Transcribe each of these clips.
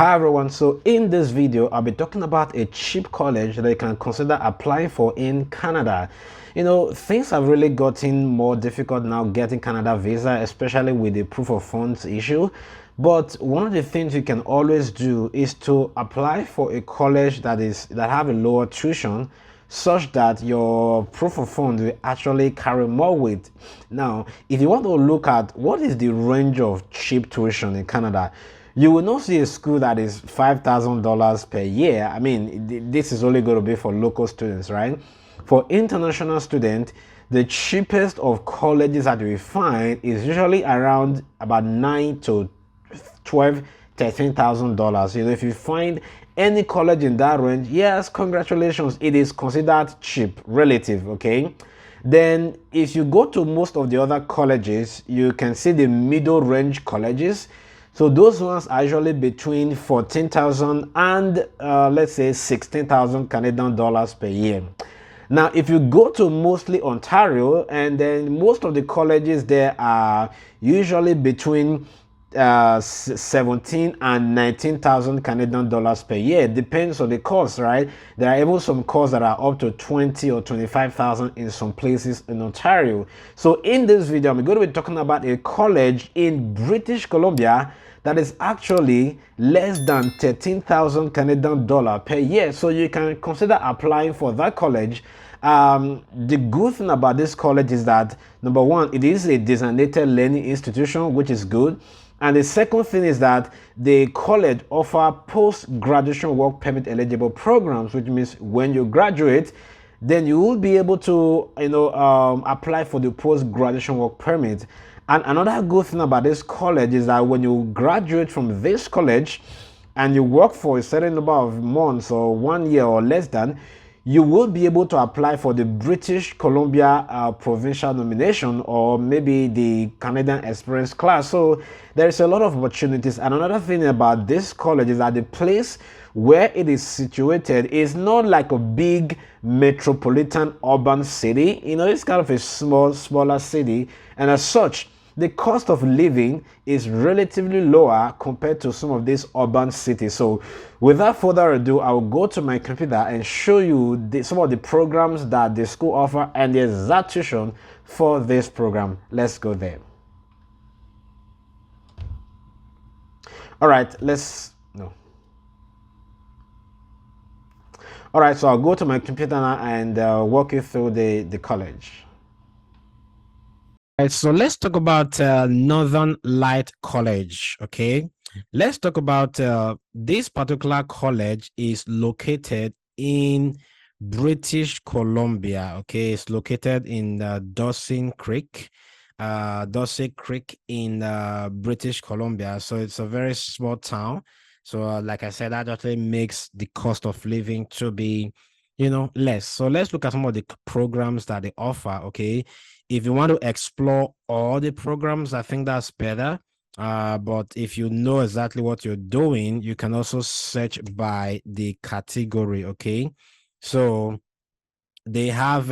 Hi everyone, so in this video I'll be talking about a cheap college that you can consider applying for in Canada. You know, things have really gotten more difficult now getting Canada visa, especially with the proof of funds issue. But one of the things you can always do is to apply for a college that have a lower tuition, such that your proof of funds will actually carry more weight. Now, if you want to look at what is the range of cheap tuition in Canada, you will not see a school that is $5,000 per year. I mean, this is only going to be for local students, right? For international students, the cheapest of colleges that we find is usually around about $9,000 to $12,000, $13,000. You know, if you find any college in that range, yes, congratulations, it is considered cheap, relative, okay? Then if you go to most of the other colleges, you can see the middle range colleges. So those ones are usually between 14,000 and let's say 16,000 Canadian dollars per year. Now, if you go to mostly Ontario, and then most of the colleges there are usually between 17 and 19,000 Canadian dollars per year. Depends on the course, right? There are even some courses that are up to 20 or 25,000 in some places in Ontario. So in this video, I'm going to be talking about a college in British Columbia that is actually less than 13,000 Canadian dollar per year. So you can consider applying for that college. The good thing about this college is that, number one, it is a designated learning institution, which is good. And the second thing is that the college offer post-graduation work permit eligible programs, which means when you graduate, then you will be able to, apply for the post-graduation work permit. And another good thing about this college is that when you graduate from this college and you work for a certain number of months or 1 year or less than, you will be able to apply for the British Columbia provincial nomination, or maybe the Canadian experience class. So there's a lot of opportunities. And another thing about this college is that the place where it is situated is not like a big metropolitan urban city. You know, it's kind of a smaller city, and as such, the cost of living is relatively lower compared to some of these urban cities. So without further ado, I will go to my computer and show you some of the programs that the school offer and the exact tuition for this program. Let's go there. All right, All right, so I'll go to my computer now and walk you through the college. All right, so let's talk about Northern Light College, okay? Let's talk about this particular college is located in British Columbia, okay? It's located in Dawson Creek in British Columbia. So it's a very small town. So like I said, that actually makes the cost of living to be, less. So let's look at some of the programs that they offer, okay? If you want to explore all the programs, I think that's better. But if you know exactly what you're doing, you can also search by the category, okay? So they have,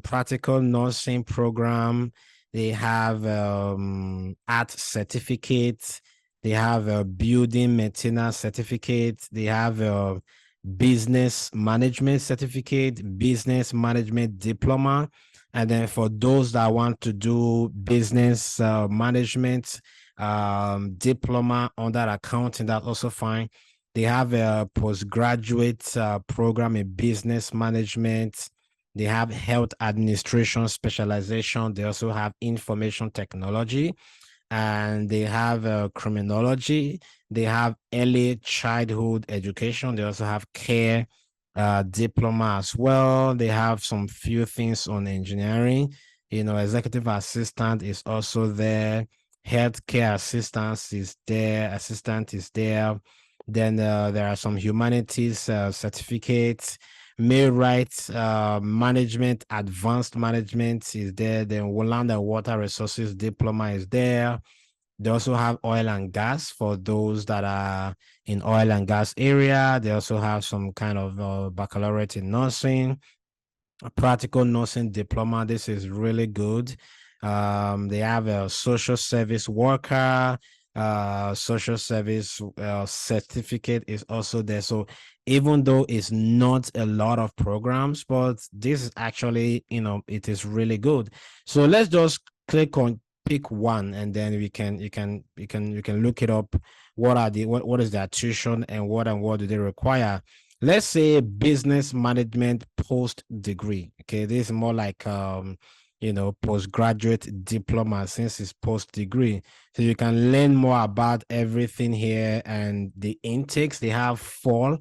practical nursing program. They have art certificates. They have a building maintenance certificate. They have a business management certificate, business management diploma. And then for those that want to do business management diploma under accounting, that's also fine. They have a postgraduate program in business management. They have health administration specialization. They also have information technology, and they have criminology. They have early childhood education. They also have care diploma as well. They have some few things on engineering. Executive assistant is also there. Healthcare assistance is there. Assistant is there. Then there are some humanities certificates. Mail rights management, advanced management is there. Then land and water resources diploma is there. They also have oil and gas for those that are in oil and gas area. They also have some kind of baccalaureate in nursing, a practical nursing diploma. This is really good. They have a social service worker. social service certificate is also there. So even though it's not a lot of programs, but this is actually, it is really good. So let's just click on pick one, and then you can look it up. What is their tuition, and what do they require? Let's say business management post degree. Okay, this is more like postgraduate diploma, since it's post degree. So you can learn more about everything here. And the intakes, they have four.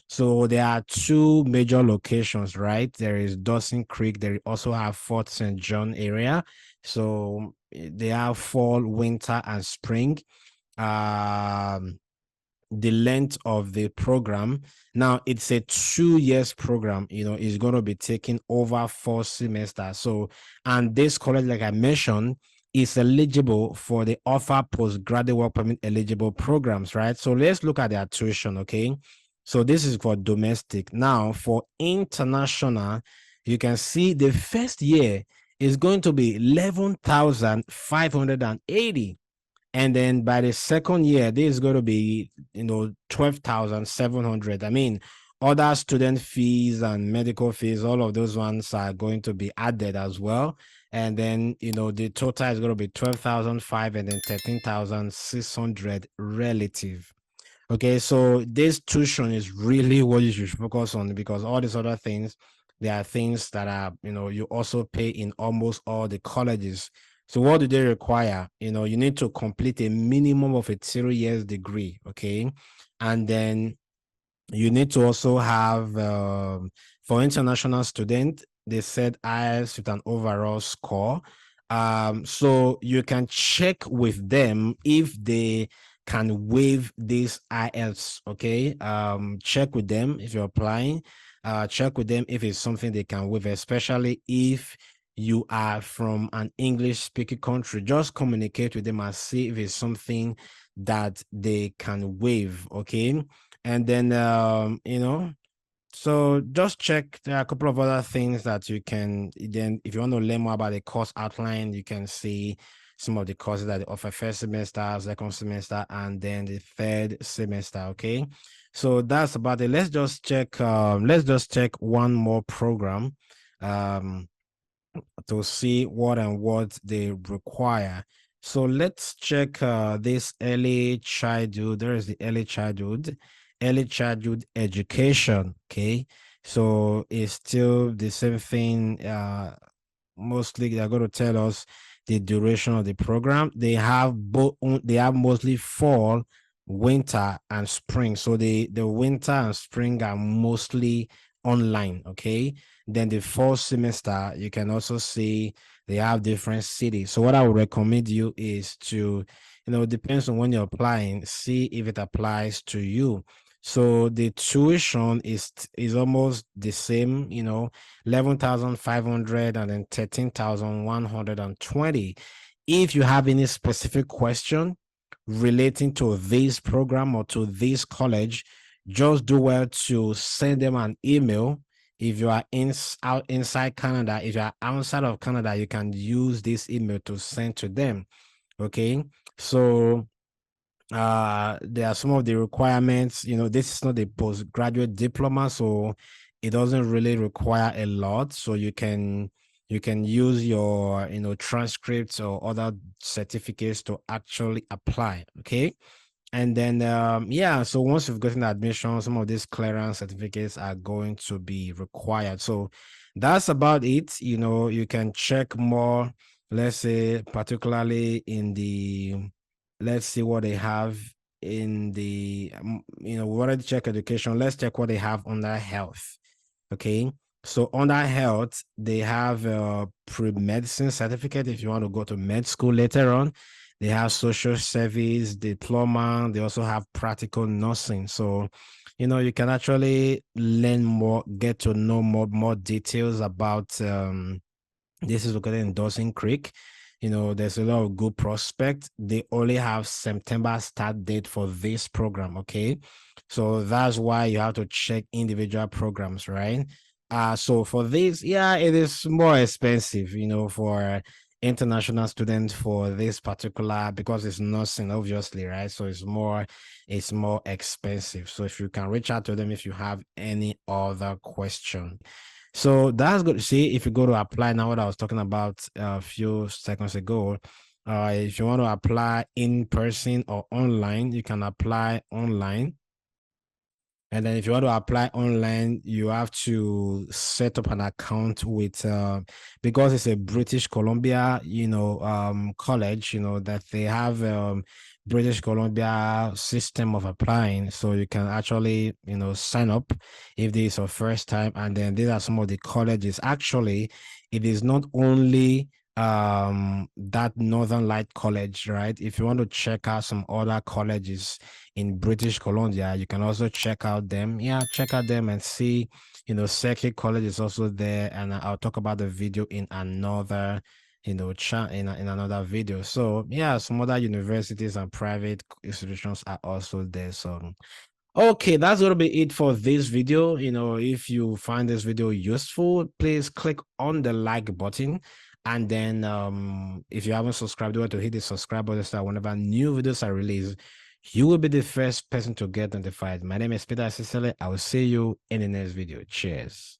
So there are two major locations, right? There is Dawson Creek. They also have Fort St. John area. So they have fall, winter, and spring. Um, the length of the program. Now it's a 2 years program, it's going to be taking over 4 semesters. So, and this college, like I mentioned, is eligible for the offer postgraduate work permit eligible programs, right? So let's look at their tuition. Okay. So this is for domestic. Now for international, you can see the first year is going to be 11,580. And then by the second year, this is going to be 12,700. I mean, other student fees and medical fees, all of those ones are going to be added as well. And then the total is going to be 12,005 and then 13,600 relative. Okay, so this tuition is really what you should focus on, because all these other things, there are things that are, you also pay in almost all the colleges. So what do they require? You need to complete a minimum of a 3 years degree. Okay. And then you need to also have, for international student, they said IELTS with an overall score. So you can check with them if they can waive this IELTS. Okay. Check with them if you're applying. Check with them if it's something they can waive, especially if you are from an English speaking country. Just communicate with them and see if it's something that they can waive. Okay. And then so just check. There are a couple of other things that you can, then if you want to learn more about the course outline, you can see some of the courses that they offer: first semester, second semester, and then the third semester. Okay, so that's about it. Let's just check one more program to see what they require. So let's check this early childhood. There is the early childhood education. Okay, so it's still the same thing. Mostly they're going to tell us the duration of the program. They have both. They have mostly fall, winter, and spring. So the winter and spring are mostly online. Okay, then the fall semester, you can also see they have different cities. So what I would recommend you is to, depends on when you're applying, see if it applies to you. So the tuition is almost the same, 11,500 and then 13,120. If you have any specific question relating to this program or to this college, just do well to send them an email. If you are inside Canada, if you are outside of Canada, you can use this email to send to them. Okay, so there are some of the requirements. This is not a postgraduate diploma, so it doesn't really require a lot. So you can use your transcripts or other certificates to actually apply. Okay. And then yeah, so once you've gotten admission, some of these clearance certificates are going to be required. So that's about it. You can check more, let's say, particularly in the, let's see what they have in the we already check education. Let's check what they have under health. Okay, so under health, they have a pre-medicine certificate if you want to go to med school later on. They have social service diploma. They also have practical nursing. So, you can actually learn more, get to know more details about this is located in Dawson Creek. There's a lot of good prospect. They only have September start date for this program. Okay, so that's why you have to check individual programs, right? So for this, yeah, it is more expensive, for international students for this particular, because it's nursing, obviously, right? So it's more expensive. So if you can reach out to them if you have any other question. So that's good. See, if you go to apply now, what I was talking about a few seconds ago, if you want to apply in person or online, you can apply online. And then if you want to apply online, you have to set up an account with, because it's a British Columbia, college, that they have British Columbia system of applying. So you can actually, sign up if this is your first time. And then these are some of the colleges. Actually, it is not only that Northern Light College, right? If you want to check out some other colleges in British Columbia, you can also check out them. Yeah, check out them and see, Circuit College is also there, and I'll talk about the video in another, in another video. So yeah, some other universities and private institutions are also there. So okay, that's going to be it for this video. If you find this video useful, please click on the like button. And then if you haven't subscribed, you want to hit the subscribe button so that whenever new videos are released, you will be the first person to get notified. My name is Peter Cicely. I will see you in the next video. Cheers.